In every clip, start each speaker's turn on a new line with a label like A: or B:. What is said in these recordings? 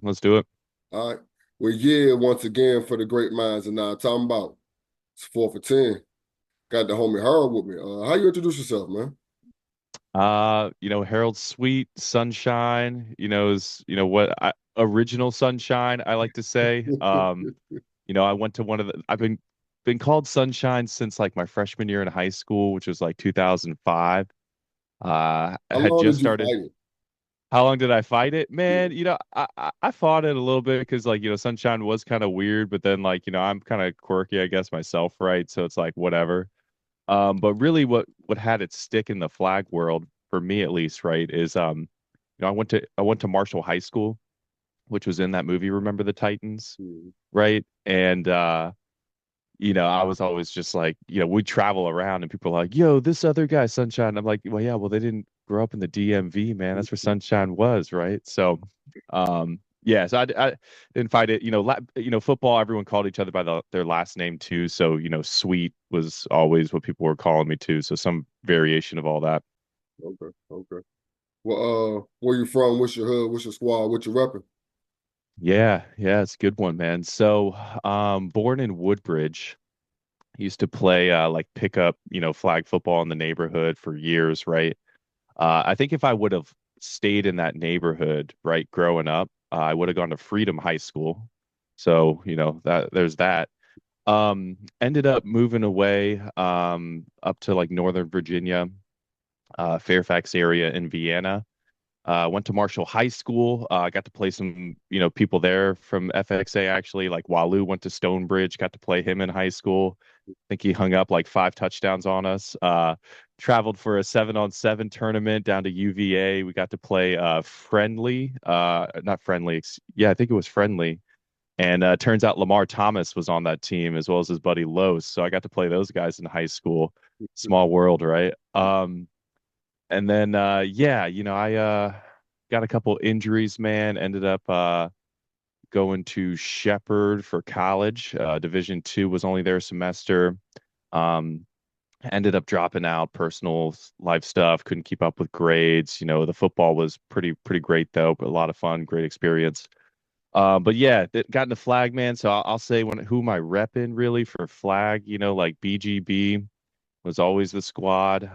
A: Let's do it.
B: All right. Well, yeah, once again for the great minds and now talking about it's 4th&10. Got the homie Harold with me. How you introduce yourself, man?
A: Harold Sweet Sunshine, is original Sunshine, I like to say. I went to I've been called Sunshine since like my freshman year in high school, which was like 2005. I
B: How
A: had
B: long
A: just
B: did you
A: started.
B: fight it?
A: How long did I fight it?
B: Yeah.
A: Man, I fought it a little bit because like, Sunshine was kind of weird, but then like, I'm kind of quirky, I guess myself, right? So it's like whatever. But really what had it stick in the flag world for me at least, right, is I went to Marshall High School, which was in that movie, Remember the Titans,
B: Mhm.
A: right? And I was always just like, we'd travel around and people are like, yo, this other guy, Sunshine. I'm like, well, yeah, well, they didn't grow up in the DMV, man. That's where Sunshine was, right? So, yeah, so I didn't fight it. Football, everyone called each other by their last name too. So, Sweet was always what people were calling me too. So some variation of all that.
B: Okay, okay. Well, where you from? What's your hood? What's your squad? What you repping?
A: Yeah, yeah, it's a good one, man. So, born in Woodbridge. Used to play like pickup, flag football in the neighborhood for years, right? I think if I would have stayed in that neighborhood, right, growing up, I would have gone to Freedom High School. So, that there's that. Ended up moving away up to like Northern Virginia, Fairfax area in Vienna. Went to Marshall High School. Got to play some, people there from FXA actually. Like Walu went to Stonebridge. Got to play him in high school. I think he hung up like 5 touchdowns on us. Traveled for a 7-on-7 tournament down to UVA. We got to play friendly, not friendly. Yeah, I think it was friendly. And turns out Lamar Thomas was on that team as well as his buddy Los. So I got to play those guys in high school. Small world, right? And then yeah, I got a couple injuries, man. Ended up going to Shepherd for college. Division 2 was only their semester. Um, Ended up dropping out, personal life stuff, couldn't keep up with grades. The football was pretty great though, but a lot of fun, great experience. But yeah, got into flag, man. So I'll say who am I repping really for flag? Like BGB was always the squad.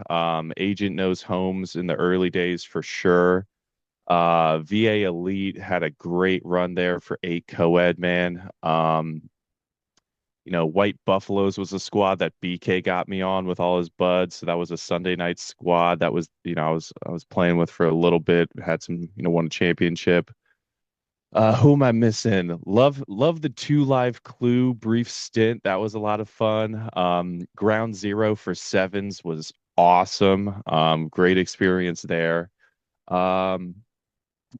A: Agent knows Holmes in the early days for sure. VA Elite had a great run there for 8 co-ed, man. White Buffaloes was a squad that BK got me on with all his buds. So that was a Sunday night squad that was, I was playing with for a little bit, had some, won a championship. Who am I missing? Love the 2 Live Clue brief stint. That was a lot of fun. Ground Zero for sevens was awesome. Great experience there. Um,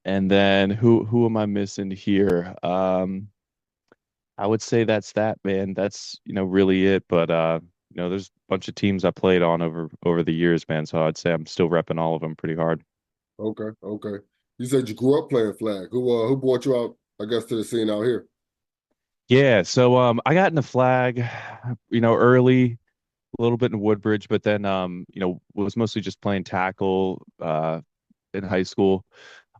A: and then who am I missing here? I would say that's that, man. That's, really it. But there's a bunch of teams I played on over the years, man. So I'd say I'm still repping all of them pretty hard.
B: Okay, okay. You said you grew up playing flag. Who brought you out, I guess, to the scene out here?
A: Yeah, so I got in the flag, early, a little bit in Woodbridge, but then was mostly just playing tackle in high school.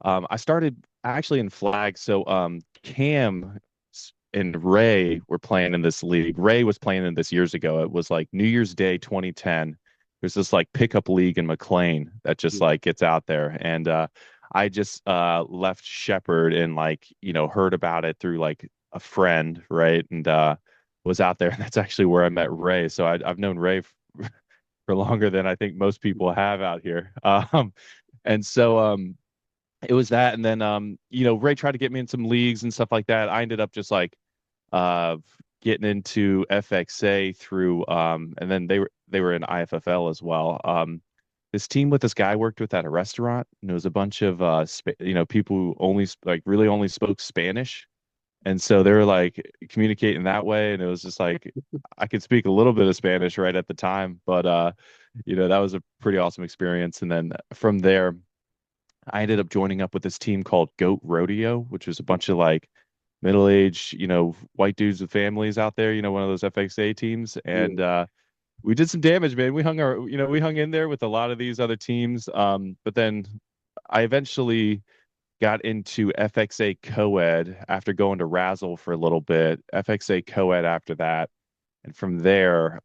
A: I started actually in flag. So Cam and Ray were playing in this league. Ray was playing in this years ago. It was like New Year's Day 2010. There's this like pickup league in McLean that just
B: Yeah.
A: like gets out there. And I just left Shepherd and like, heard about it through like a friend, right? And was out there. And that's actually where I met Ray. So I've known Ray for longer than I think most people have out here. And so it was that, and then Ray tried to get me in some leagues and stuff like that. I ended up just like uh getting into FXA through and then they were in IFFL as well. This team with this guy I worked with at a restaurant, and it was a bunch of people who like really only spoke Spanish. And so they were like communicating that way, and it was just like I could speak a little bit of Spanish right at the time, but that was a pretty awesome experience. And then from there, I ended up joining up with this team called Goat Rodeo, which was a bunch of like middle-aged, white dudes with families out there, one of those FXA teams.
B: Yeah.
A: And we did some damage, man. We hung in there with a lot of these other teams. But then I eventually got into FXA co-ed after going to Razzle for a little bit, FXA co-ed after that. And from there,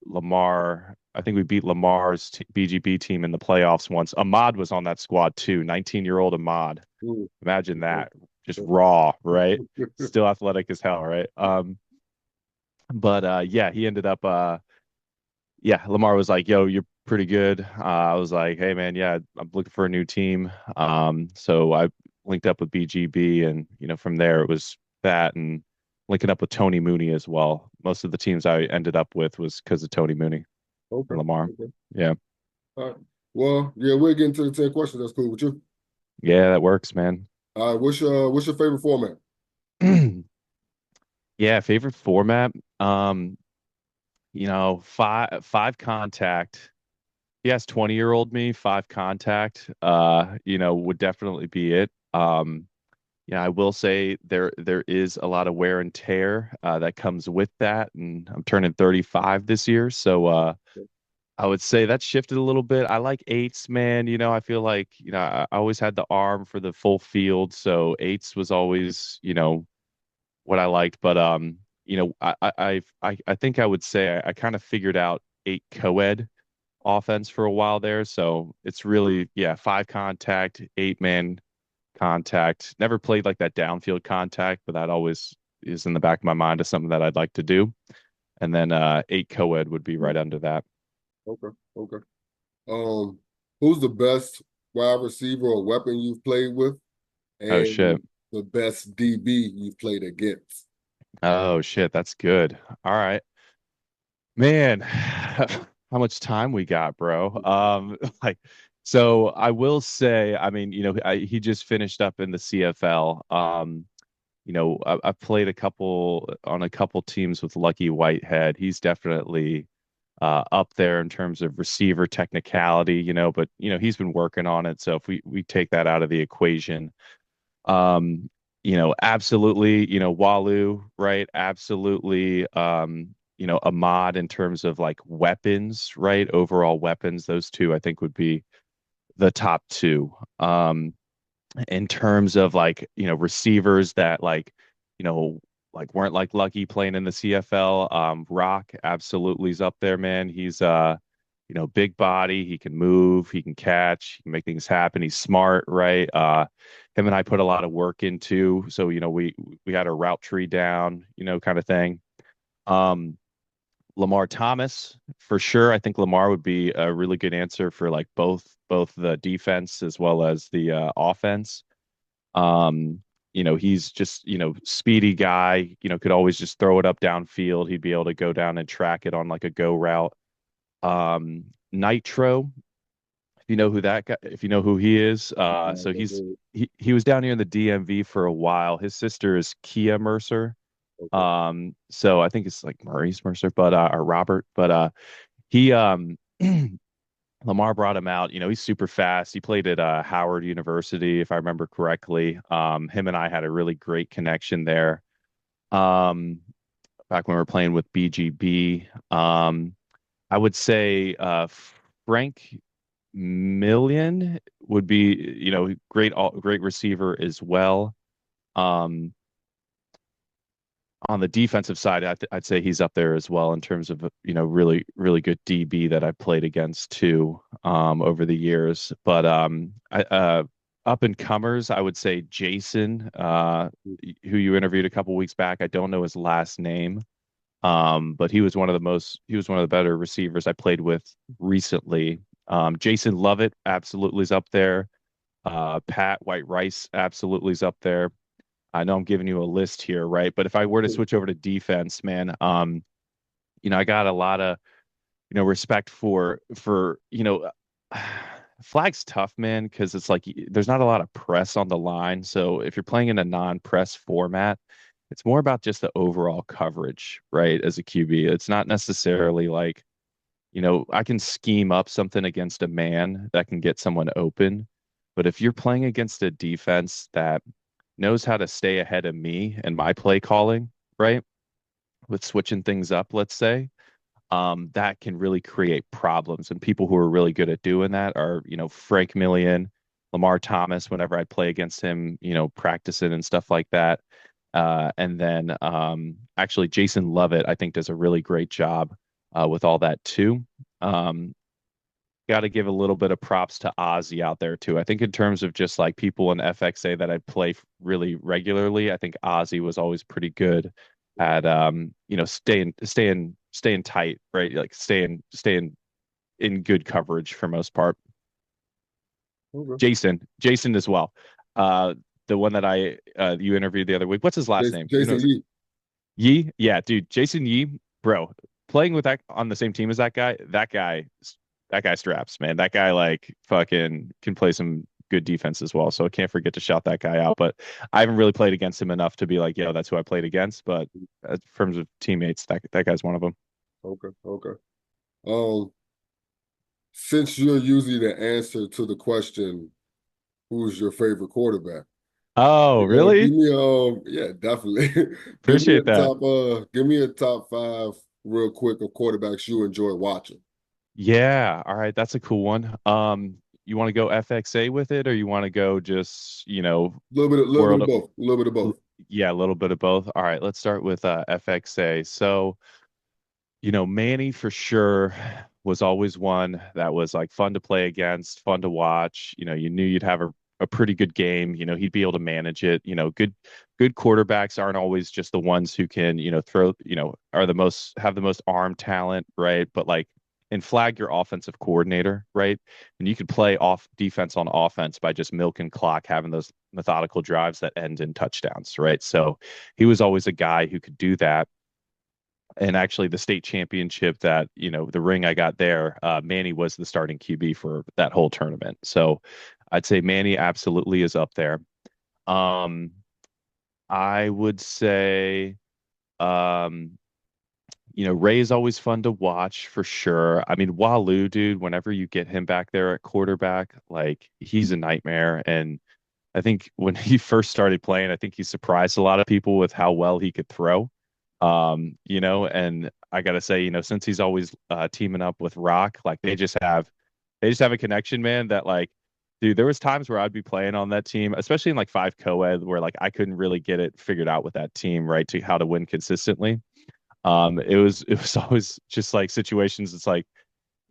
A: Lamar, I think we beat Lamar's BGB team in the playoffs once. Ahmad was on that squad too, 19-year-old Ahmad.
B: Mm,
A: Imagine
B: okay.
A: that. Just raw, right? Still athletic as hell, right? But yeah, he ended up yeah, Lamar was like, "Yo, you're pretty good." I was like, "Hey, man, yeah, I'm looking for a new team." So I linked up with BGB, and from there it was that, and linking up with Tony Mooney as well. Most of the teams I ended up with was because of Tony Mooney
B: Okay.
A: and Lamar.
B: Okay.
A: Yeah,
B: All right. Well, yeah, we'll get into the 10 questions. That's cool with you.
A: yeah, that works, man.
B: All right. What's your favorite format?
A: Yeah, favorite format. Five contact. Yes, 20-year-old me, five contact, would definitely be it. Yeah, I will say there is a lot of wear and tear that comes with that, and I'm turning 35 this year, so I would say that shifted a little bit. I like eights, man. I feel like I always had the arm for the full field, so eights was always what I liked. But I think I would say I kind of figured out eight co-ed offense for a while there. So it's really, yeah, five contact, 8-man contact. Never played like that downfield contact, but that always is in the back of my mind as something that I'd like to do. And then eight co-ed would be right under that.
B: Okay. Okay. Um, who's the best wide receiver or weapon you've played with,
A: Oh shit.
B: and the best DB you've played against?
A: Oh shit, that's good. All right. Man, how much time we got, bro? Like, so I will say, I mean, he just finished up in the CFL. I've played a couple teams with Lucky Whitehead. He's definitely up there in terms of receiver technicality, but he's been working on it. So if we take that out of the equation, absolutely, Walu, right? Absolutely, Ahmad in terms of like weapons, right? Overall weapons, those two I think would be the top two. In terms of like, receivers that you know, weren't like Lucky playing in the CFL. Rock absolutely is up there, man. He's big body, he can move, he can catch, he can make things happen. He's smart, right? Him and I put a lot of work into, so we had a route tree down, kind of thing. Um, Lamar Thomas, for sure. I think Lamar would be a really good answer for like both the defense as well as the offense. He's just, speedy guy, could always just throw it up downfield. He'd be able to go down and track it on like a go route. Nitro, if you know who that guy, if you know who he is, so he was down here in the DMV for a while. His sister is Kia Mercer.
B: Okay.
A: So I think it's like Maurice Mercer, but or Robert, but he Lamar brought him out. He's super fast. He played at Howard University, if I remember correctly. Him and I had a really great connection there. Um, Back when we were playing with BGB. I would say Frank Million would be, great receiver as well. Um, on the defensive side, I'd say he's up there as well in terms of really really good DB that I've played against too over the years. But up and comers, I would say Jason, who you interviewed a couple weeks back. I don't know his last name, but he was one of the better receivers I played with recently. Jason Lovett absolutely is up there. Pat White Rice absolutely is up there. I know I'm giving you a list here, right? But if I were to switch over to defense, man, I got a lot of, respect for, flag's tough, man, because it's like there's not a lot of press on the line. So if you're playing in a non-press format, it's more about just the overall coverage, right? As a QB, it's not necessarily like, I can scheme up something against a man that can get someone open. But if you're playing against a defense that knows how to stay ahead of me and my play calling, right? With switching things up, let's say, that can really create problems. And people who are really good at doing that are, Frank Million. Lamar Thomas whenever I'd play against him, practicing and stuff like that. And then actually Jason Lovett, I think, does a really great job with all that too. Um, Got to give a little bit of props to Ozzy out there too. I think in terms of just like people in FXA that I play really regularly, I think Ozzy was always pretty good at staying tight, right? Like staying in good coverage for most part.
B: Okay.
A: Jason as well. The one that I you interviewed the other week. What's his last name? You know,
B: Jason Yee.
A: Yee? Yeah, dude, Jason Yee, bro. Playing with that on the same team as that guy straps, man. That guy like fucking can play some good defense as well. So I can't forget to shout that guy out. But I haven't really played against him enough to be like, yo, that's who I played against. But in terms of teammates, that guy's one of them.
B: Okay. Okay. Um, since you're usually the answer to the question, who's your favorite quarterback?
A: Oh,
B: Give
A: really?
B: me yeah, definitely.
A: Appreciate that.
B: Give me a top five real quick of quarterbacks you enjoy watching.
A: Yeah. All right. That's a cool one. You want to go FXA with it, or you want to go just,
B: A little bit
A: world?
B: of both. A little bit of both.
A: Yeah, a little bit of both. All right. Let's start with FXA. So, Manny for sure was always one that was like fun to play against, fun to watch. You knew you'd have a pretty good game. He'd be able to manage it. Good quarterbacks aren't always just the ones who can, throw, are have the most arm talent, right? But like and flag your offensive coordinator, right? And you could play off defense on offense by just milking clock, having those methodical drives that end in touchdowns, right? So he was always a guy who could do that. And actually, the state championship that, the ring I got there, Manny was the starting QB for that whole tournament. So I'd say Manny absolutely is up there. Um, I would say, um, Ray is always fun to watch for sure. I mean, Waloo, dude, whenever you get him back there at quarterback, like he's a nightmare. And I think when he first started playing, I think he surprised a lot of people with how well he could throw. And I gotta say, since he's always teaming up with Rock, like they just have a connection, man, that like, dude, there was times where I'd be playing on that team, especially in like five co-ed, where like I couldn't really get it figured out with that team, right, to how to win consistently. It was always just like situations. It's like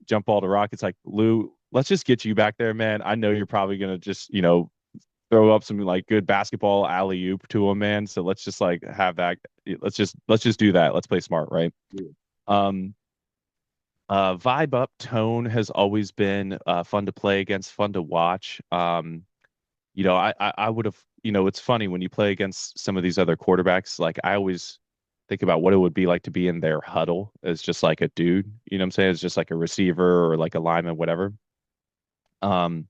A: jump ball to Rock. It's like, Lou, let's just get you back there, man. I know you're probably gonna just, throw up some like good basketball alley oop to him, man. So let's just like have that. Let's just do that. Let's play smart, right?
B: Yeah.
A: Um, Vibe up tone has always been fun to play against, fun to watch. I would have, it's funny when you play against some of these other quarterbacks. Like I always think about what it would be like to be in their huddle as just like a dude. You know what I'm saying? It's just like a receiver or like a lineman, whatever. Um,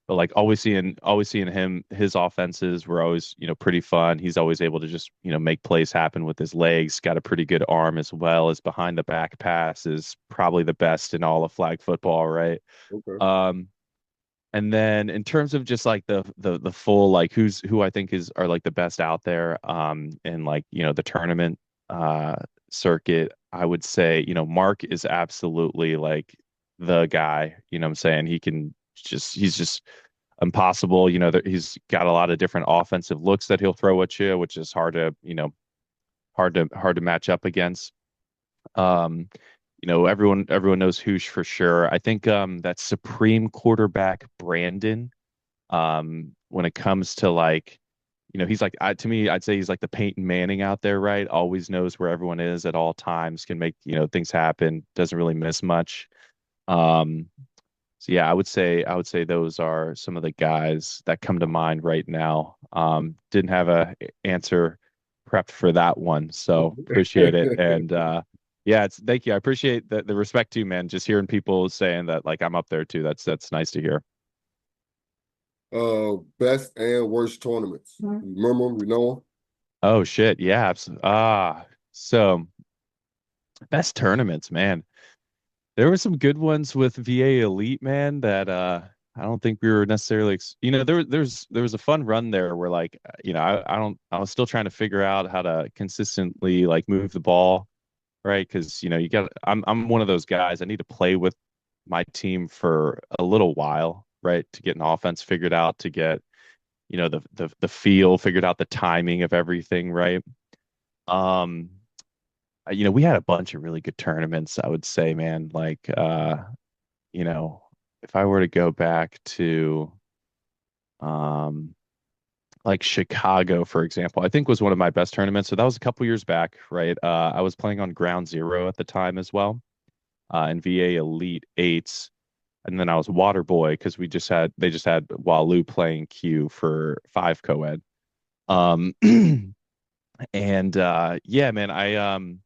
A: but like always seeing him, his offenses were always, pretty fun. He's always able to just, make plays happen with his legs, got a pretty good arm as well as behind the back pass is probably the best in all of flag football, right?
B: Okay.
A: Um, and then in terms of just like the full like who I think are like the best out there in like, the tournament uh circuit, I would say, Mark is absolutely like the guy, what I'm saying? He's just impossible, that he's got a lot of different offensive looks that he'll throw at you, which is hard to match up against. Um, everyone knows Hoosh for sure. I think that supreme quarterback Brandon, when it comes to like, he's like to me, I'd say he's like the Peyton Manning out there, right? Always knows where everyone is at all times, can make, things happen, doesn't really miss much. Um, so yeah, I would say those are some of the guys that come to mind right now. Didn't have a answer prepped for that one, so appreciate it. And yeah, thank you. I appreciate the respect too, man. Just hearing people saying that like I'm up there too. That's nice to hear.
B: Best and worst tournaments. You remember them? You know them?
A: Oh shit, yeah, so best tournaments, man. There were some good ones with VA Elite, man, that I don't think we were necessarily there was a fun run there where like I was still trying to figure out how to consistently like move the ball, right? Because I'm one of those guys, I need to play with my team for a little while, right? To get an offense figured out, to get, the feel figured out, the timing of everything, right? Um, we had a bunch of really good tournaments, I would say, man. Like you know, if I were to go back to um like Chicago, for example, I think was one of my best tournaments. So that was a couple years back, right? I was playing on Ground Zero at the time as well, in VA Elite Eights, and then I was Water Boy because they just had Walu playing Q for five co-ed. Um, and yeah, man,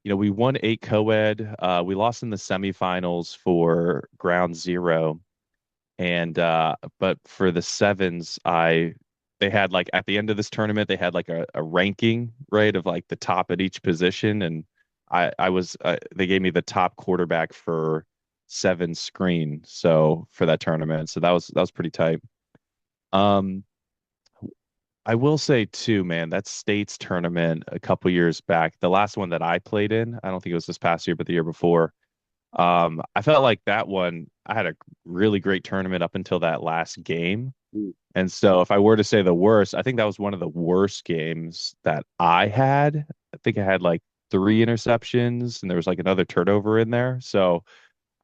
A: we won eight co-ed. We lost in the semifinals for Ground Zero. And but for the sevens, they had like at the end of this tournament, they had like a ranking, right, of like the top at each position. And I was they gave me the top quarterback for seven screen. So for that tournament. So that was pretty tight. Um, I will say too, man, that states tournament a couple years back, the last one that I played in, I don't think it was this past year, but the year before. I felt like that one, I had a really great tournament up until that last game.
B: Mm,
A: And so if I were to say the worst, I think that was one of the worst games that I had. I think I had like three interceptions and there was like another turnover in there. So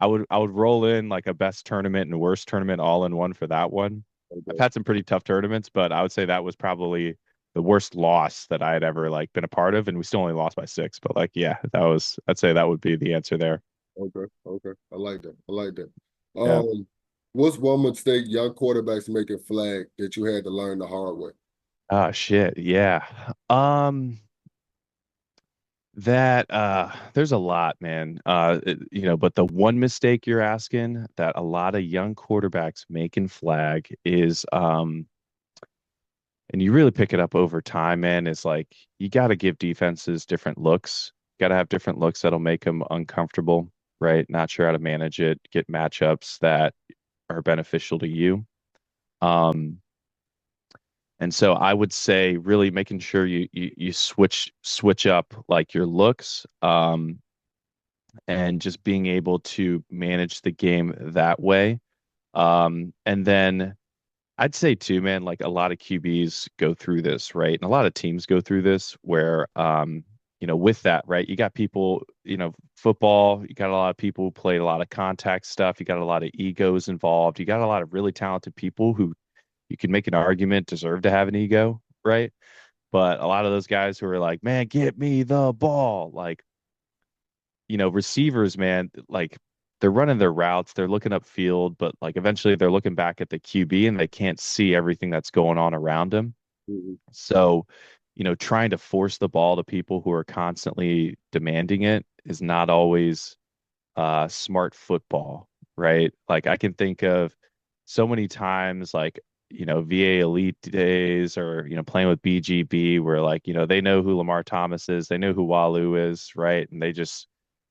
A: I would roll in like a best tournament and worst tournament all in one for that one. I've
B: okay,
A: had some pretty tough tournaments, but I would say that was probably the worst loss that I had ever like been a part of, and we still only lost by six. But like, yeah, I'd say that would be the answer there.
B: okay, okay. I like that. I like that.
A: Yeah.
B: What's one mistake young quarterbacks make in flag that you had to learn the hard way?
A: Oh shit. Yeah. That there's a lot, man. But the one mistake you're asking that a lot of young quarterbacks make in flag is and you really pick it up over time, man, is like you got to give defenses different looks. Got to have different looks that'll make them uncomfortable, right? Not sure how to manage it, get matchups that are beneficial to you. Um, and so I would say really making sure you switch up like your looks, and just being able to manage the game that way. And then I'd say too, man, like a lot of QBs go through this, right? And a lot of teams go through this where, with that, right? You got people, football, you got a lot of people who played a lot of contact stuff. You got a lot of egos involved. You got a lot of really talented people who you can make an argument deserve to have an ego, right? But a lot of those guys who are like, man, get me the ball, like, receivers, man, like they're running their routes, they're looking upfield, but like eventually they're looking back at the QB and they can't see everything that's going on around them.
B: Mhm,
A: So, trying to force the ball to people who are constantly demanding it is not always smart football, right? Like I can think of so many times like, VA Elite days or, playing with BGB where like, they know who Lamar Thomas is, they know who Walu is, right? And they just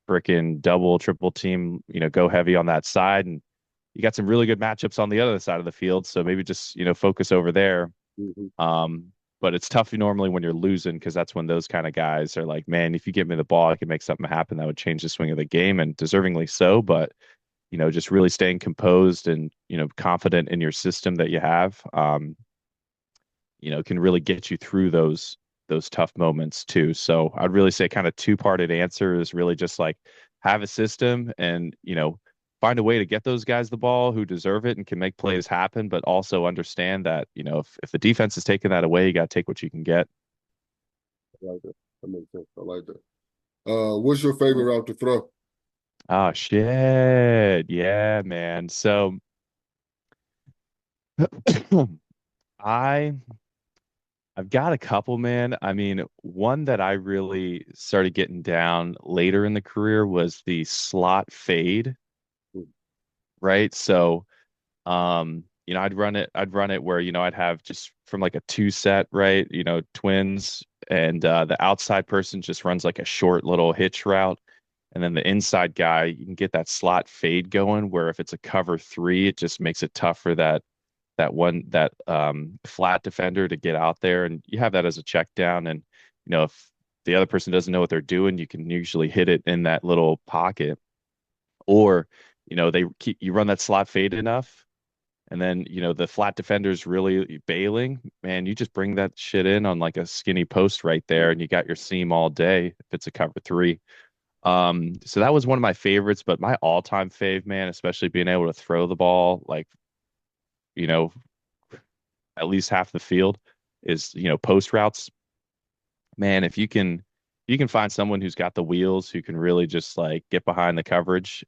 A: freaking double, triple team, go heavy on that side. And you got some really good matchups on the other side of the field. So maybe just, focus over there.
B: mhm.
A: Um, but it's tough normally when you're losing because that's when those kind of guys are like, man, if you give me the ball, I can make something happen that would change the swing of the game, and deservingly so. But just really staying composed and confident in your system that you have, can really get you through those tough moments too. So I'd really say kind of two-parted answer is really just like have a system and find a way to get those guys the ball who deserve it and can make plays happen, but also understand that, if the defense is taking that away, you got to take what you can get.
B: I like that. That makes sense. I like that. What's your favorite route to throw?
A: Oh shit. Yeah, man. So I I've got a couple, man. I mean, one that I really started getting down later in the career was the slot fade, right? So, I'd run it where, I'd have just from like a two set, right? Twins, and the outside person just runs like a short little hitch route. And then the inside guy, you can get that slot fade going where if it's a cover three, it just makes it tough for that flat defender to get out there. And you have that as a check down. And, if the other person doesn't know what they're doing, you can usually hit it in that little pocket. Or, you run that slot fade enough And then, the flat defender's really bailing, man, you just bring that shit in on like a skinny post right there, and you got your seam all day if it's a cover three. So that was one of my favorites, but my all-time fave, man, especially being able to throw the ball like, you know, at least half the field is, post routes. Man, if you can find someone who's got the wheels who can really just like get behind the coverage.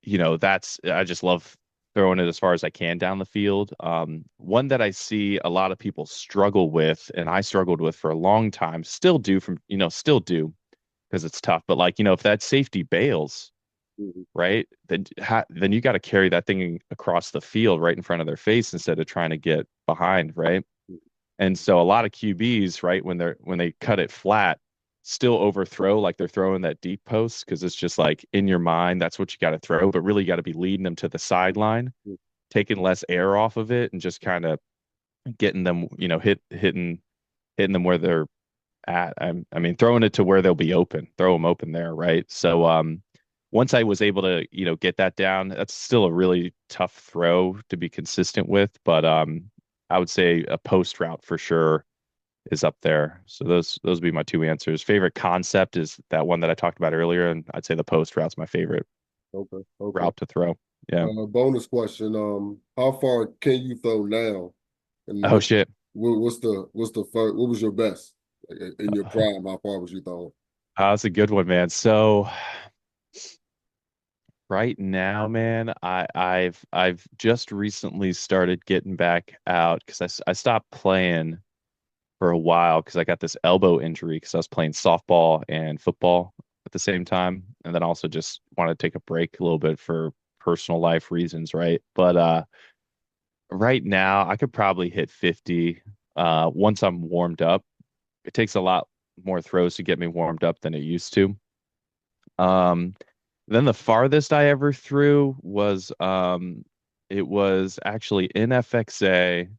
A: That's I just love throwing it as far as I can down the field. One that I see a lot of people struggle with, and I struggled with for a long time, still do because it's tough. But like, if that safety bails,
B: Mhm.
A: right, then you got to carry that thing across the field right in front of their face instead of trying to get behind, right? And so a lot of QBs, right, when they cut it flat, still overthrow like they're throwing that deep post because it's just like in your mind, that's what you got to throw, but really you got to be leading them to the sideline, taking less air off of it, and just kind of getting them, hitting them where they're at. I mean, throwing it to where they'll be open, throw them open there, right? So, once I was able to, get that down, that's still a really tough throw to be consistent with, but I would say a post route for sure is up there. So those would be my two answers. Favorite concept is that one that I talked about earlier, and I'd say the post route's my favorite
B: Okay, okay.
A: route to throw. Yeah.
B: Bonus question. How far can you throw now? And
A: Oh shit.
B: what's the first, what was your best? Like, in your prime, how far was you throwing?
A: That's a good one, man. So right now, man, I've just recently started getting back out because I stopped playing for a while because I got this elbow injury because I was playing softball and football at the same time, and then also just wanted to take a break a little bit for personal life reasons, right? But right now, I could probably hit 50 once I'm warmed up. It takes a lot more throws to get me warmed up than it used to. Um, then the farthest I ever threw was it was actually in FXA.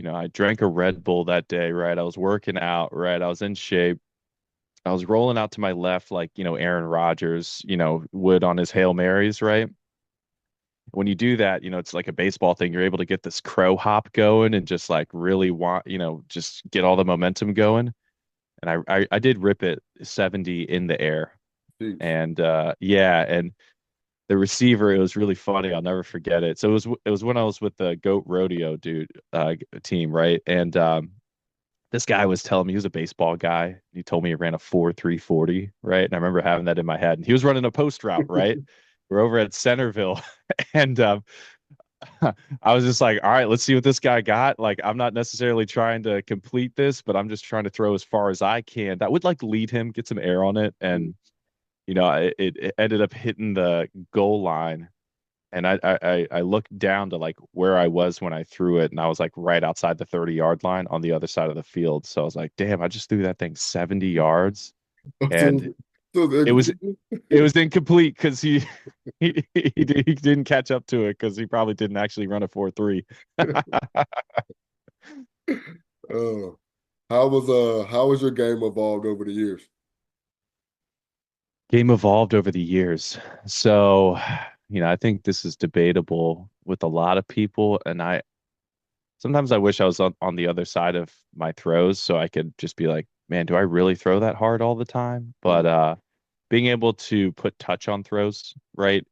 A: I drank a Red Bull that day, right? I was working out, right? I was in shape. I was rolling out to my left like, Aaron Rodgers, would on his Hail Marys, right? When you do that, it's like a baseball thing. You're able to get this crow hop going and just like really just get all the momentum going. And I did rip it 70 in the air.
B: Jeez.
A: And yeah, and the receiver, it was really funny. I'll never forget it. So it was when I was with the Goat Rodeo team, right? And this guy was telling me he was a baseball guy. He told me he ran a 4.340, right? And I remember having that in my head. And he was running a post route, right? We're over at Centerville, and I was just like, all right, let's see what this guy got. Like, I'm not necessarily trying to complete this, but I'm just trying to throw as far as I can. That would like lead him, get some air on it, and it ended up hitting the goal line, and I looked down to like where I was when I threw it, and I was like right outside the 30-yard line on the other side of the field. So I was like, damn, I just threw that thing 70 yards, and
B: So, so
A: it was
B: the,
A: it was incomplete because he didn't catch up to it because he probably didn't actually run a 4.3.
B: uh, how was your game evolved over the years?
A: Game evolved over the years. So, I think this is debatable with a lot of people, and I sometimes I wish I was on the other side of my throws so I could just be like, man, do I really throw that hard all the time? But being able to put touch on throws, right,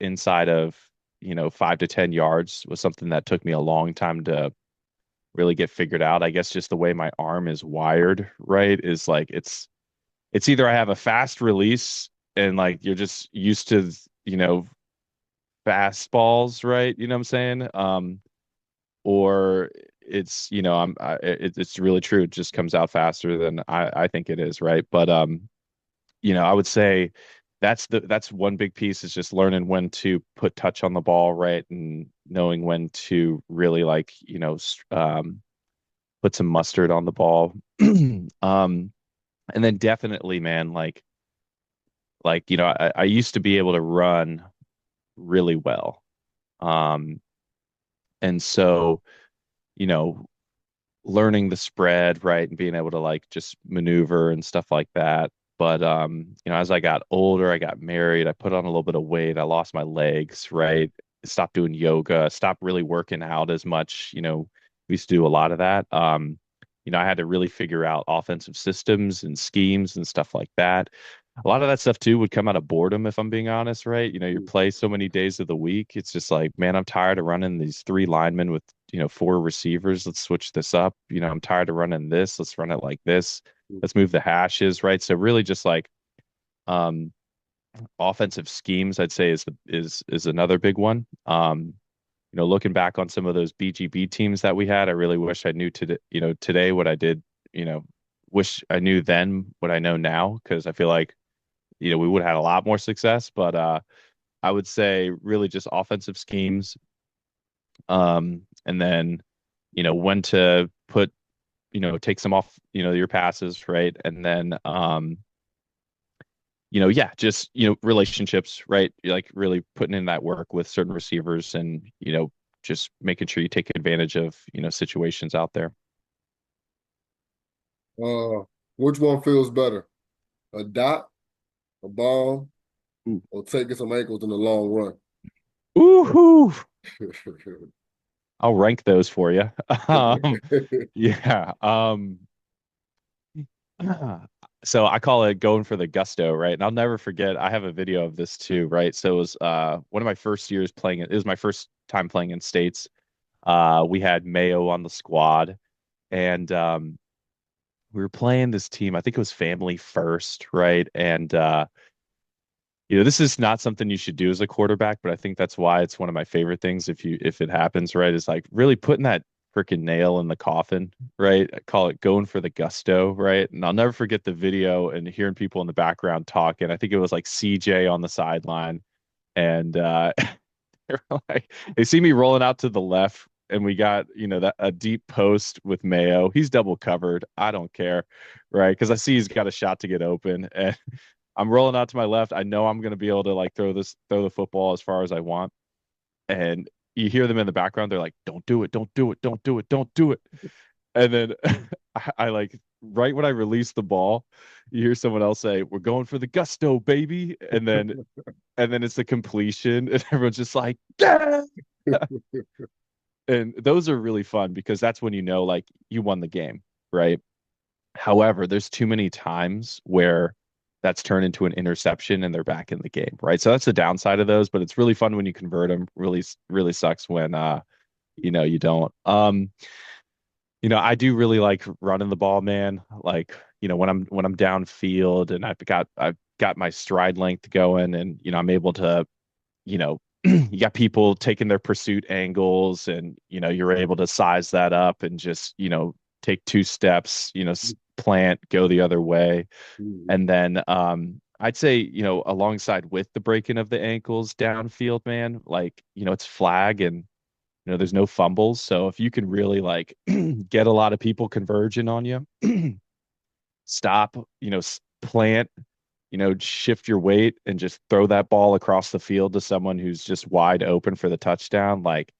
A: inside of, 5 to 10 yards was something that took me a long time to really get figured out. I guess just the way my arm is wired, right, is like it's either I have a fast release and like you're just used to, you know, fastballs, right? You know what I'm saying? Or it's it's really true. It just comes out faster than I think it is, right? But I would say that's one big piece is just learning when to put touch on the ball, right, and knowing when to really like put some mustard on the ball. And then definitely, man, I used to be able to run really well, and so you know learning the spread, right, and being able to like just maneuver and stuff like that. But as I got older, I got married, I put on a little bit of weight, I lost my legs, right? stopped doing yoga, stopped really working out as much. We used to do a lot of that. I had to really figure out offensive systems and schemes and stuff like that. A lot of that stuff too would come out of boredom, if I'm being honest, right? You play so many days of the week. It's just like, man, I'm tired of running these three linemen with, four receivers. Let's switch this up. I'm tired of running this. Let's run it like this. Let's move the hashes, right? So really just like um offensive schemes, I'd say is another big one. Looking back on some of those BGB teams that we had, I really wish I knew today what I did, you know, wish I knew then what I know now, because I feel like, we would have had a lot more success. But I would say really just offensive schemes, and then, when to put, take some off, your passes, right? And then yeah, just, relationships, right? Like really putting in that work with certain receivers and, just making sure you take advantage of, situations out there.
B: Uh, which one feels better? A dot, a bomb,
A: Ooh.
B: or taking some ankles in the long run?
A: Ooh, I'll rank those for you. Um, yeah. So I call it going for the gusto, right? And I'll never forget, I have a video of this too, right? So it was one of my first years playing it. It was my first time playing in states. We had Mayo on the squad, and we were playing this team. I think it was Family First, right? And this is not something you should do as a quarterback, but I think that's why it's one of my favorite things if it happens, right? Is like really putting that freaking nail in the coffin, right? I call it going for the gusto, right? And I'll never forget the video and hearing people in the background talking. I think it was like CJ on the sideline, and like they see me rolling out to the left, and we got, that a deep post with Mayo. He's double covered. I don't care, right? Because I see he's got a shot to get open, and I'm rolling out to my left. I know I'm going to be able to like throw the football as far as I want. And you hear them in the background. They're like, "Don't do it! Don't do it! Don't do it! Don't do it!" And then I like right when I release the ball, you hear someone else say, "We're going for the gusto, baby!" And then it's the completion, and everyone's just like, "Yeah!" And those are really fun because that's when like you won the game, right? However, there's too many times where that's turned into an interception and they're back in the game, right? So that's the downside of those, but it's really fun when you convert them. Really, really sucks when you don't. I do really like running the ball, man. Like, when I'm downfield and I've got my stride length going, and I'm able to, you got people taking their pursuit angles, and you're able to size that up and just take two steps, plant, go the other way. And then I'd say, alongside with the breaking of the ankles downfield, man, like, it's flag, and there's no fumbles. So if you can really like get a lot of people converging on you, stop, plant, shift your weight and just throw that ball across the field to someone who's just wide open for the touchdown, like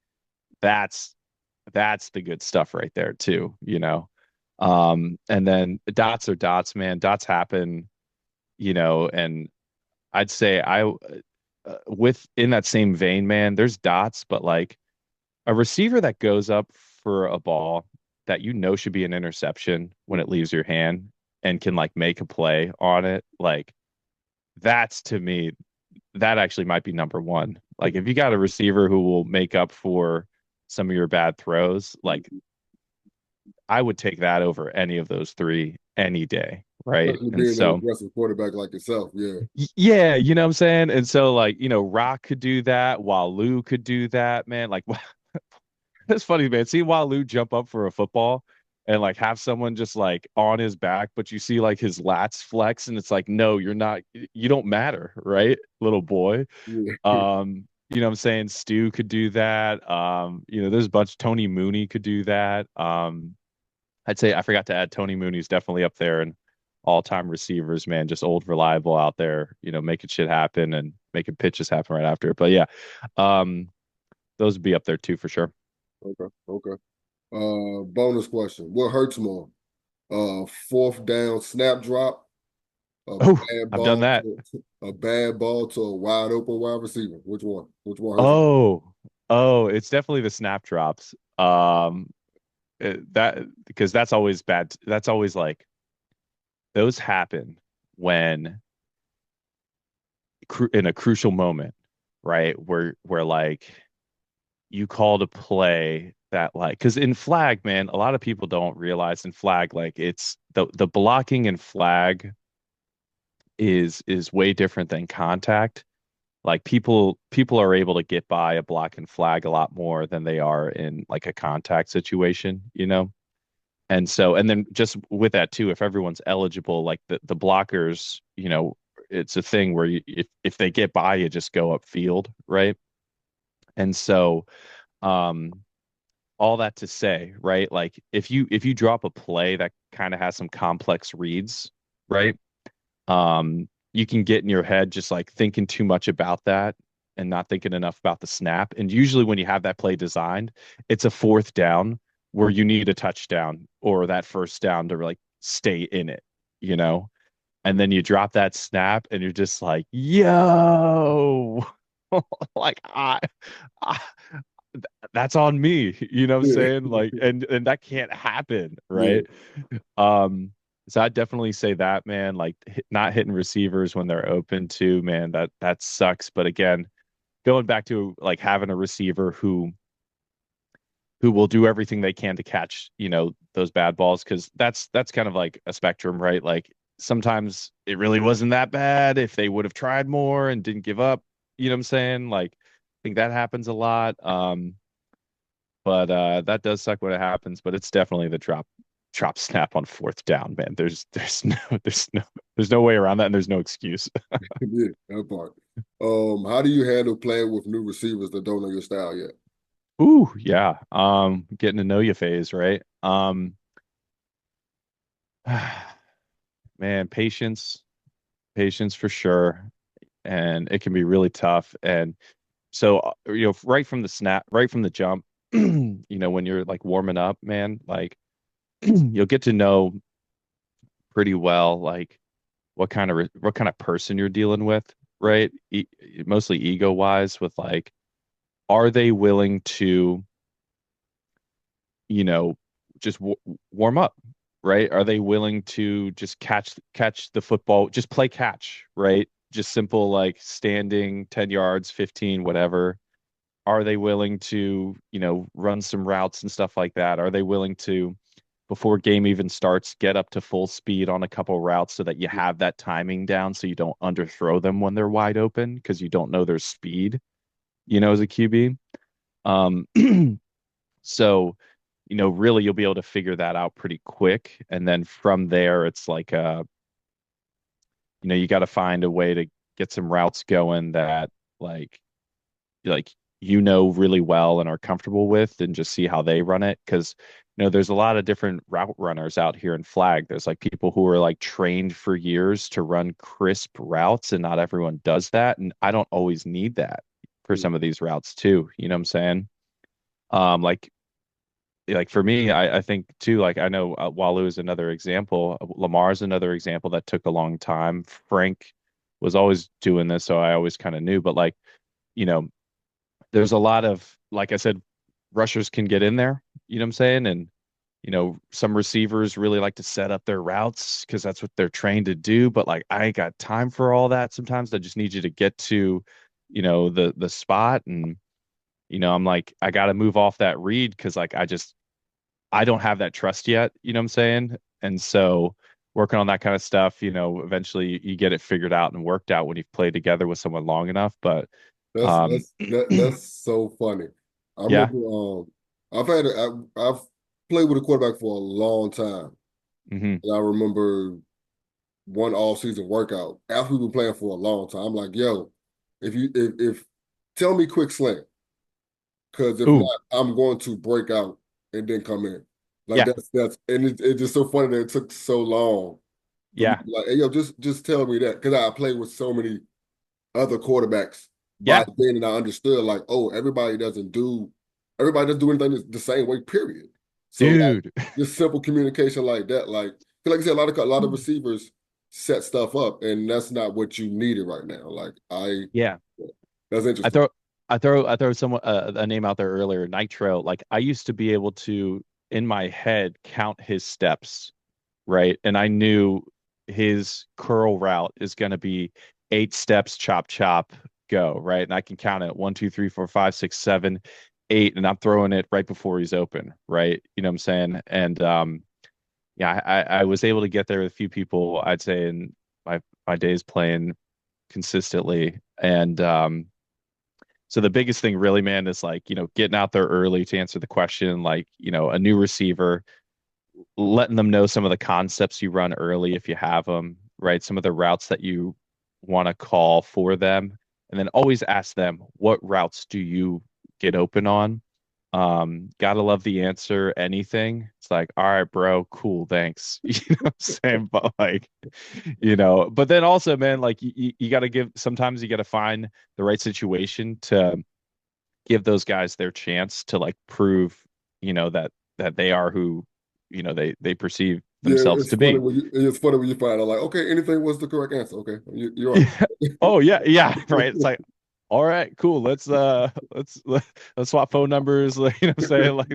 A: that's that's the good stuff right there too. And then dots are dots, man. Dots happen, and I'd say with in that same vein, man, there's dots, but like a receiver that goes up for a ball that should be an interception when it leaves your hand and can like make a play on it, like that's to me, that actually might be number one. Like if you got a receiver who will make up for some of your bad throws, like I would take that over any of those three any day, right?
B: Especially
A: And
B: being an
A: so
B: aggressive quarterback like yourself. Yeah.
A: yeah, you know what I'm saying? And so like, Rock could do that, Walu could do that, man. Like that's funny, man. See Walu jump up for a football and like have someone just like on his back, but you see like his lats flex, and it's like, no, you're not, you don't matter, right, little boy?
B: Yeah.
A: You know what I'm saying? Stu could do that. There's a bunch. Tony Mooney could do that. I'd say I forgot to add Tony Mooney's definitely up there and all-time receivers, man. Just old, reliable out there, making shit happen and making pitches happen right after. But yeah, um, those would be up there too for sure.
B: Okay. Okay. Bonus question. What hurts more? Fourth down snap drop, a
A: Oh,
B: bad
A: I've done
B: ball
A: that.
B: to a bad ball to a wide open wide receiver. Which one? Which one hurts more?
A: Oh. Oh, it's definitely the snap drops. That because that's always bad. That's always like those happen when in a crucial moment, right? Where like you called a play that like because in flag, man, a lot of people don't realize in flag like it's the blocking in flag is way different than contact. Like people are able to get by a block and flag a lot more than they are in like a contact situation, you know? And so, and then just with that too, if everyone's eligible, like the blockers, you know, it's a thing where if they get by, you just go upfield, right? And so, um, all that to say, right? Like if you drop a play that kind of has some complex reads, right? You can get in your head just like thinking too much about that and not thinking enough about the snap. And usually when you have that play designed, it's a fourth down where you need a touchdown or that first down to like stay in it, you know? And then you drop that snap and you're just like, yo, like I that's on me, you know what I'm
B: Yeah,
A: saying? Like, and that can't happen,
B: yeah,
A: right? Um, so I'd definitely say that, man, like not hitting receivers when they're open too, man, that sucks. But again, going back to like having a receiver who will do everything they can to catch, you know, those bad balls, because that's kind of like a spectrum, right? Like sometimes it really wasn't that bad if they would have tried more and didn't give up, you know what I'm saying? Like I think that happens a lot. But that does suck when it happens, but it's definitely the drop snap on fourth down, man. There's no way around that and there's no excuse.
B: yeah, that part. How do you handle playing with new receivers that don't know your style yet?
A: Ooh, yeah. Getting to know you phase, right? Man, patience for sure. And it can be really tough. And so, you know, right from the snap, right from the jump, you know, when you're like warming up, man, like you'll get to know pretty well, like what kind of person you're dealing with, right? Mostly ego wise, with like, are they willing to, you know, just warm up, right? Are they willing to just catch the football, just play catch, right? Just simple like standing 10 yards, 15, whatever. Are they willing to, you know, run some routes and stuff like that? Are they willing to, before game even starts, get up to full speed on a couple routes so that you have that timing down so you don't underthrow them when they're wide open because you don't know their speed, you know, as a QB. Um, so, you know, really you'll be able to figure that out pretty quick. And then from there, it's like, you know, you got to find a way to get some routes going that like like you know really well and are comfortable with and just see how they run it because you know there's a lot of different route runners out here in flag. There's like people who are like trained for years to run crisp routes and not everyone does that, and I don't always need that for some of these routes too, you know what I'm saying? Like for me, I think too, like I know Walu is another example. Lamar's another example that took a long time. Frank was always doing this, so I always kind of knew. But like, you know, there's a lot of, like I said, rushers can get in there, you know what I'm saying? And, you know, some receivers really like to set up their routes because that's what they're trained to do. But like, I ain't got time for all that. Sometimes I just need you to get to, you know, the spot. And, you know, I'm like, I got to move off that read because like I don't have that trust yet, you know what I'm saying? And so working on that kind of stuff, you know, eventually you get it figured out and worked out when you've played together with someone long enough. But
B: That's
A: um
B: that's that's so funny. I
A: yeah.
B: remember I've played with a quarterback for a long time.
A: Hmm.
B: And I remember one all season workout after we've been playing for a long time. I'm like, yo, if tell me quick slant, because if
A: Ooh,
B: not, I'm going to break out and then come in. Like
A: yeah,
B: that's and it's just so funny that it took so long for me to
A: yeah,
B: be like, hey yo, just tell me that. Because I played with so many other quarterbacks
A: yeah,
B: by then, and I understood like, oh, everybody doesn't do anything the same way, period. So like
A: dude.
B: just simple communication like that, like I said, a lot of receivers set stuff up, and that's not what you needed right now. Like
A: Yeah,
B: that's
A: I
B: interesting.
A: throw I throw someone a name out there earlier, Nitro. Like I used to be able to in my head count his steps, right? And I knew his curl route is going to be 8 steps, chop, chop, go, right? And I can count it 1, 2, 3, 4, 5, 6, 7, 8, and I'm throwing it right before he's open, right? You know what I'm saying? And yeah, I was able to get there with a few people, I'd say, in my days playing consistently. And so the biggest thing really, man, is like, getting out there early to answer the question, like, a new receiver letting them know some of the concepts you run early if you have them, right? Some of the routes that you want to call for them. And then always ask them, what routes do you get open on? Gotta love the answer, anything. It's like, all right, bro, cool, thanks. You know what I'm saying? But like, but then also, man, like you gotta sometimes you gotta find the right situation to give those guys their chance to like prove, that they are who, they perceive
B: Yeah,
A: themselves to be.
B: it's funny when you find out like, okay, anything was the correct answer. Okay, you're right.
A: Oh yeah, yeah, right. It's like, all right, cool. Let's swap phone numbers. Like, you know what I'm saying? Like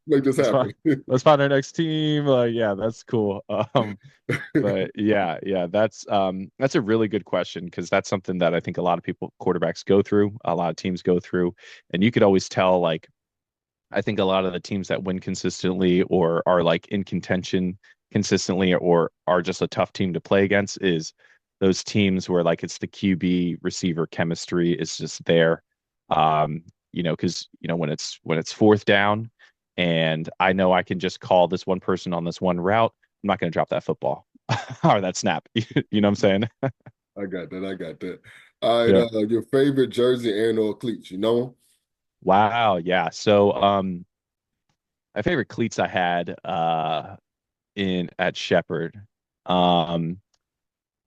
B: Make this
A: let's find
B: happen.
A: let's find our next team. Like, yeah, that's cool. But yeah, that's a really good question because that's something that I think a lot of quarterbacks go through, a lot of teams go through, and you could always tell like I think a lot of the teams that win consistently or are like in contention consistently or are just a tough team to play against is those teams where like it's the QB receiver chemistry is just there. Because when it's fourth down and I know I can just call this one person on this one route, I'm not going to drop that football or that snap. You know what I'm saying?
B: I got that. I got that. All right,
A: Yeah.
B: your favorite jersey and or cleats, you know?
A: Wow. Yeah. So my favorite cleats I had in at Shepherd. Um,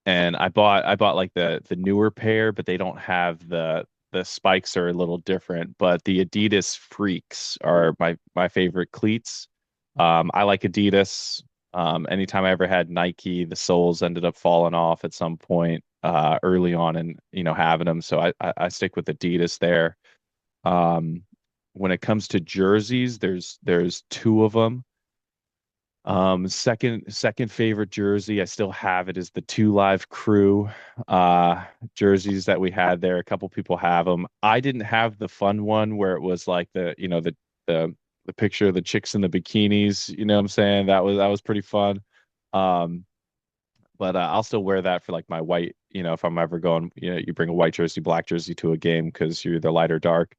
A: and I bought like the newer pair, but they don't have the spikes are a little different. But the Adidas Freaks are my favorite cleats. I like Adidas. Anytime I ever had Nike, the soles ended up falling off at some point early on, and having them. So I stick with Adidas there. Um, when it comes to jerseys, there's two of them. Second favorite jersey, I still have it, is the Two Live Crew jerseys that we had there. A couple people have them. I didn't have the fun one where it was like the the picture of the chicks in the bikinis. You know what I'm saying? That was pretty fun. Um, but I'll still wear that for like my white. If I'm ever going, you bring a white jersey, black jersey to a game because you're either light or dark.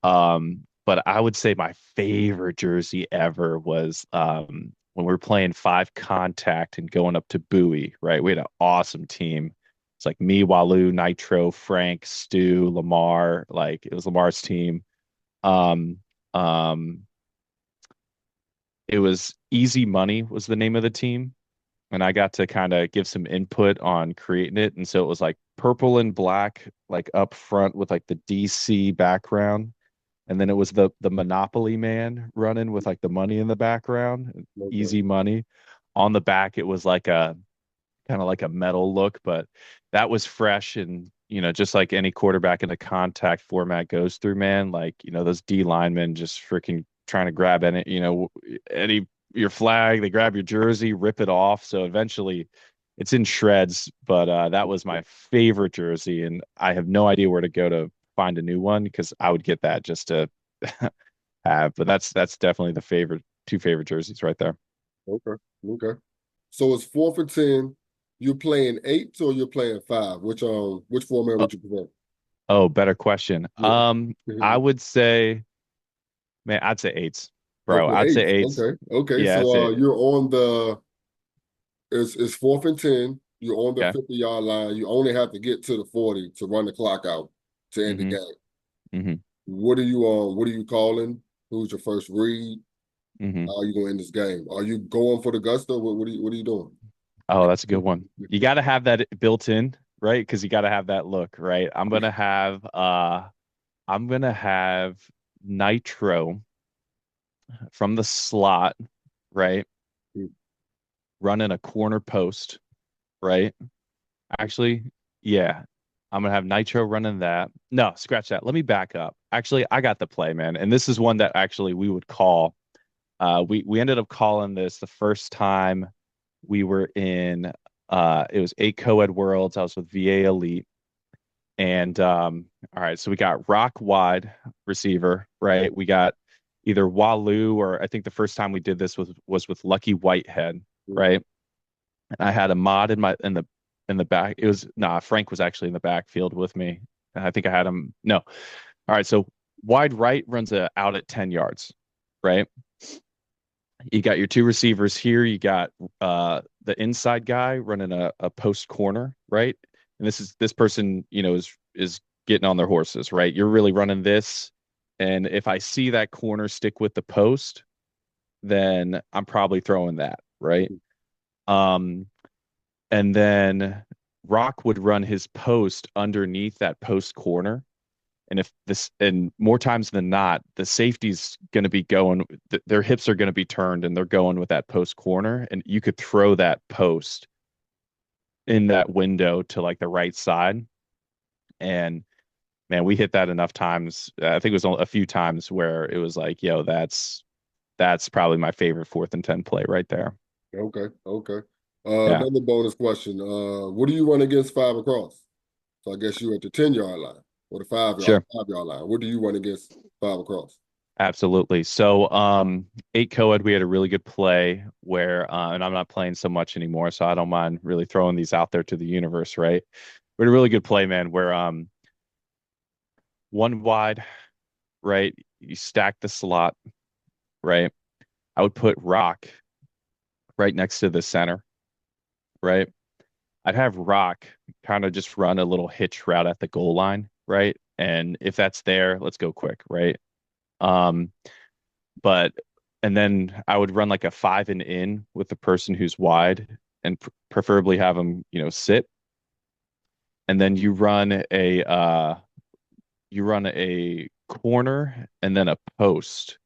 A: But I would say my favorite jersey ever was when we were playing five contact and going up to Bowie, right? We had an awesome team. It's like me, Walu, Nitro, Frank, Stu, Lamar. Like it was Lamar's team. Um, um, it was Easy Money was the name of the team. And I got to kind of give some input on creating it. And so it was like purple and black, like up front with like the DC background, and then it was the Monopoly man running with like the money in the background,
B: Okay.
A: easy money. On the back, it was like a kind of like a metal look, but that was fresh. And just like any quarterback in the contact format goes through, man, like those D linemen just freaking trying to grab any your flag, they grab your jersey, rip it off. So eventually it's in shreds, but that was my favorite jersey, and I have no idea where to go to find a new one because I would get that just to have. But that's definitely the two favorite jerseys right there.
B: Okay. Okay. So it's 4th and 10. You're playing eight or you're playing five? Which format
A: Oh,
B: would you prefer?
A: oh, better question.
B: Yeah.
A: I would say, man, I'd say eights, bro.
B: Okay,
A: I'd say
B: eight.
A: eights.
B: Okay. Okay.
A: Yeah, I'd
B: So
A: say
B: you're on the it's 4th and 10. You're on the
A: okay.
B: 50-yard line. You only have to get to the 40 to run the clock out to end the
A: Mm-hmm.
B: game.
A: Mm-hmm.
B: What are you calling? Who's your first read?
A: Mm-hmm.
B: How are you going to end this game? Are you going for the gusto? What are you doing?
A: Oh, that's a good one. You got to have that built in, right? Because you got to have that look, right? I'm gonna have Nitro from the slot, right? Running a corner post, right? Actually, yeah. I'm gonna have Nitro running that. No, scratch that. Let me back up. Actually, I got the play, man. And this is one that actually we would call. We ended up calling this the first time we were in it was 8 co-ed worlds. I was with VA Elite. And all right, so we got rock wide receiver, right? We got either Waloo or I think the first time we did this was with Lucky Whitehead, right? And I had a mod in the back. It was nah, Frank was actually in the backfield with me. And I think I had him. No. All right, so wide right runs a out at 10 yards, right? You got your two receivers here. You got the inside guy running a post corner, right? And this person, is getting on their horses, right? You're really running this. And if I see that corner stick with the post, then I'm probably throwing that, right? Um, and then Rock would run his post underneath that post corner. And more times than not, the safety's going to be going, their hips are going to be turned and they're going with that post corner. And you could throw that post in that window to like the right side. And man, we hit that enough times. I think it was a few times where it was like, yo, that's probably my favorite 4th and 10 play right there.
B: Okay, okay.
A: Yeah,
B: Another bonus question. What do you run against five across? So I guess you at the 10-yard line or the
A: sure.
B: 5-yard line. What do you run against five across?
A: Absolutely. So, 8 co-ed, we had a really good play where, and I'm not playing so much anymore, so I don't mind really throwing these out there to the universe, right? We had a really good play, man, where one wide, right? You stack the slot, right? I would put Rock right next to the center, right? I'd have Rock kind of just run a little hitch route at the goal line, right? And if that's there, let's go quick, right? Um, but and then I would run like a 5 and in with the person who's wide and preferably have them, sit. And then you run a corner and then a post.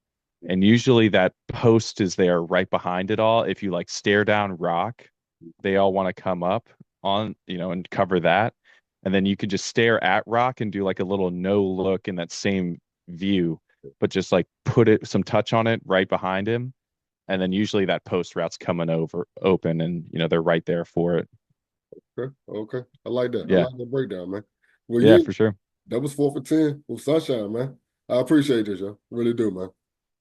A: And usually that post is there right behind it all. If you like stare down rock, they all want to come up and cover that. And then you could just stare at rock and do like a little no look in that same view, but just like put it some touch on it right behind him. And then usually that post route's coming over open and they're right there for it.
B: Okay, okay. I like that. I
A: Yeah.
B: like the breakdown, man. Well,
A: Yeah,
B: yeah,
A: for sure.
B: that was 4 for 10 with sunshine, man. I appreciate this, yo. Really do, man.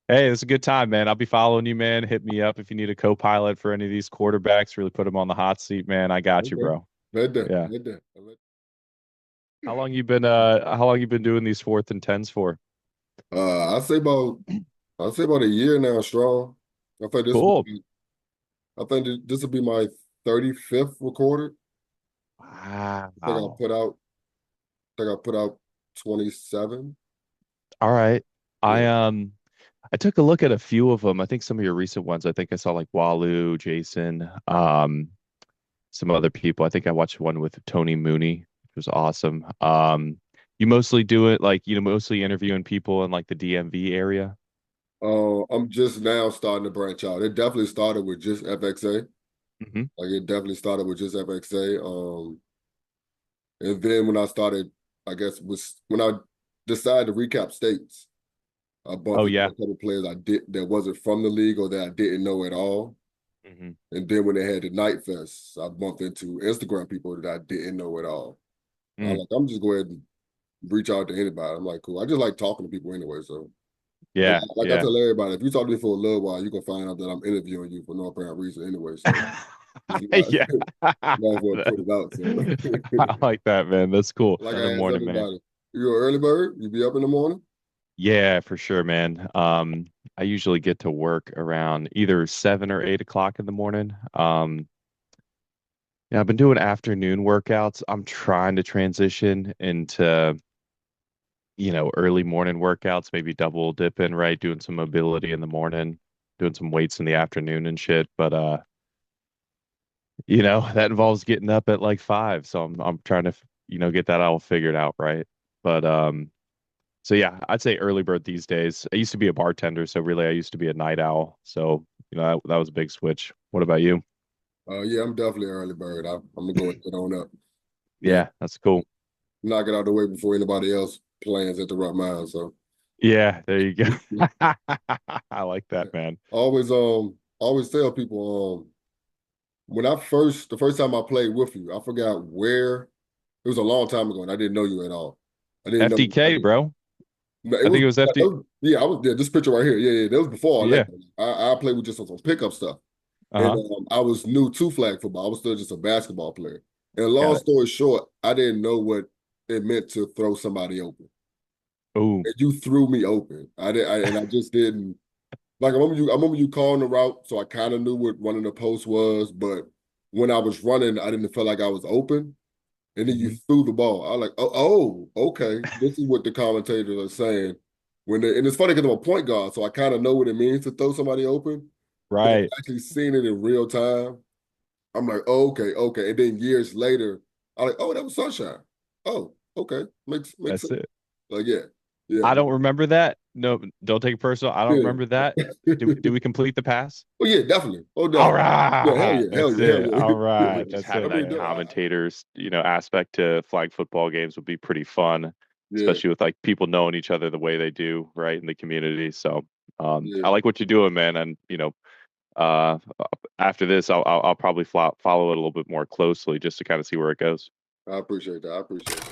A: Hey, it's a good time, man. I'll be following you, man. Hit me up if you need a co-pilot for any of these quarterbacks. Really put them on the hot seat, man. I got you,
B: Okay.
A: bro.
B: Bet that.
A: Yeah.
B: Bet that.
A: How long you been doing these 4th and 10s for?
B: Uh, I say about I say about a year now strong. I think this will
A: Cool.
B: be this will be my 35th recorded. I think I
A: Wow.
B: put out I think I put out 27.
A: All right.
B: Yeah.
A: I took a look at a few of them. I think some of your recent ones. I think I saw like Waloo, Jason, some other people. I think I watched one with Tony Mooney, which was awesome. You mostly do it like, mostly interviewing people in like the DMV area.
B: I'm just now starting to branch out. It definitely started with just FXA.
A: Hmm.
B: Like it definitely started with just FXA. And then when I started, I guess was when I decided to recap states, I bumped
A: Oh
B: into a
A: yeah.
B: couple players I did that wasn't from the league or that I didn't know at all.
A: Hmm.
B: And then when they had the Night Fest, I bumped into Instagram people that I didn't know at all. I'm
A: Mm.
B: like, I'm just going and reach out to anybody. I'm like, cool. I just like talking to people anyway. So,
A: Yeah,
B: like I
A: yeah.
B: tell everybody, if you talk to me for a little while, you can find out that I'm interviewing you for no apparent reason anyway. So it's not,
A: Yeah.
B: might as well put it out. So,
A: I like that, man. That's cool.
B: like
A: Another
B: I ask
A: morning, man.
B: everybody, you an early bird? You be up in the morning?
A: Yeah, for sure, man. I usually get to work around either 7 or 8 o'clock in the morning. Yeah, I've been doing afternoon workouts. I'm trying to transition into, early morning workouts, maybe double dipping, right? Doing some mobility in the morning, doing some weights in the afternoon and shit. But that involves getting up at like 5. So I'm trying to, get that all figured out, right? But so yeah, I'd say early bird these days. I used to be a bartender, so really I used to be a night owl. So, that was a big switch. What about you?
B: Yeah, I'm definitely an early bird. I'm gonna go and get on up. Yeah,
A: Yeah, that's cool.
B: knock it out of the way before anybody else plans at the right mind. So
A: Yeah, there you go. I like that, man.
B: always tell people when the first time I played with you, I forgot where it was a long time ago, and I didn't know you at all. I didn't know.
A: FDK, bro.
B: No, it
A: I think
B: was,
A: it was FD.
B: yeah, I was, yeah, this picture right here. Yeah, yeah, that was before all that.
A: Yeah.
B: I played with just on some pickup stuff. And
A: Uh-huh.
B: I was new to flag football. I was still just a basketball player. And long
A: Got it.
B: story short, I didn't know what it meant to throw somebody open.
A: Boom.
B: And you threw me open. And I just didn't like. I remember you calling the route, so I kind of knew what one of the posts was. But when I was running, I didn't feel like I was open. And then you
A: Hmm.
B: threw the ball. I was like, okay. This is what the commentators are saying. And it's funny because I'm a point guard, so I kind of know what it means to throw somebody open. But
A: Right.
B: actually seeing it in real time, I'm like, okay. And then years later, I'm like, oh, that was sunshine. Oh, okay. Makes
A: That's
B: sense.
A: it.
B: Like, yeah,
A: I don't remember that. No, don't take it personal. I don't
B: yeah.
A: remember that. Did we complete the pass?
B: Oh yeah, definitely. Oh,
A: All
B: definitely. Yeah,
A: right.
B: hell
A: That's
B: yeah, hell
A: it.
B: yeah.
A: All
B: Yeah, we
A: right.
B: just
A: That's
B: having
A: it.
B: that
A: That commentators, aspect to flag football games would be pretty fun,
B: yeah,
A: especially with like people knowing each other the way they do, right, in the community. So,
B: yeah.
A: I like what you're doing, man. And uh, after this, I'll probably follow it a little bit more closely just to kind of see where it goes.
B: I appreciate that. I appreciate that.